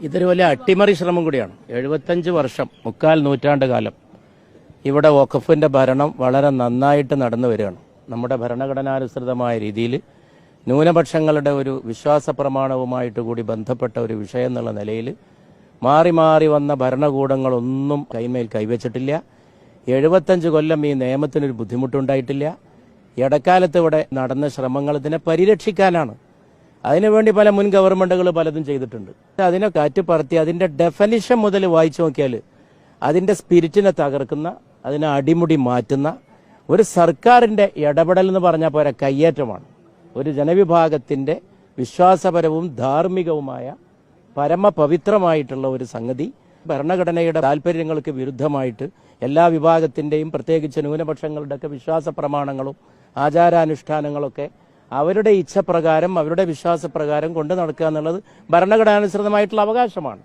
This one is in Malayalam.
ഇതൊരു വലിയ അട്ടിമറി ശ്രമം കൂടിയാണ്. 75 വർഷം, മുക്കാൽ നൂറ്റാണ്ട് കാലം ഇവിടെ വഖഫിന്റെ ഭരണം വളരെ നന്നായിട്ട് നടന്നു വരികയാണ്. നമ്മുടെ ഭരണഘടനാനുസൃതമായ രീതിയിൽ ന്യൂനപക്ഷങ്ങളുടെ ഒരു വിശ്വാസ പ്രമാണവുമായിട്ട് കൂടി ബന്ധപ്പെട്ട ഒരു വിഷയം എന്നുള്ള നിലയിൽ മാറി മാറി വന്ന ഭരണകൂടങ്ങളൊന്നും കൈമേൽ കൈവച്ചിട്ടില്ല. 75 കൊല്ലം ഈ നിയമത്തിനൊരു ബുദ്ധിമുട്ടുണ്ടായിട്ടില്ല. ഇടക്കാലത്ത് ഇവിടെ നടന്ന ശ്രമങ്ങൾ ഇതിനെ പരിരക്ഷിക്കാനാണ്. അതിനുവേണ്ടി പല മുൻ ഗവൺമെന്റുകൾ പലതും ചെയ്തിട്ടുണ്ട്. അതിനെ കാറ്റുപറത്തി അതിന്റെ ഡെഫനിഷൻ മുതൽ വായിച്ചു നോക്കിയാൽ അതിന്റെ സ്പിരിറ്റിനെ തകർക്കുന്ന, അതിനെ അടിമുടി മാറ്റുന്ന ഒരു സർക്കാരിന്റെ ഇടപെടൽ എന്ന് പറഞ്ഞാൽ പോരാ, കയ്യേറ്റമാണ്. ഒരു ജനവിഭാഗത്തിന്റെ വിശ്വാസപരവും ധാർമ്മികവുമായ പരമപവിത്രമായിട്ടുള്ള ഒരു സംഗതി ഭരണഘടനയുടെ താല്പര്യങ്ങൾക്ക് വിരുദ്ധമായിട്ട് എല്ലാ വിഭാഗത്തിന്റെയും പ്രത്യേകിച്ച് ന്യൂനപക്ഷങ്ങളുടെയൊക്കെ വിശ്വാസ പ്രമാണങ്ങളും ആചാരാനുഷ്ഠാനങ്ങളൊക്കെ അവരുടെ ഇച്ഛപ്രകാരം അവരുടെ വിശ്വാസപ്രകാരം കൊണ്ടു നടക്കുക എന്നുള്ളത് ഭരണഘടനാനുസൃതമായിട്ടുള്ള അവകാശമാണ്.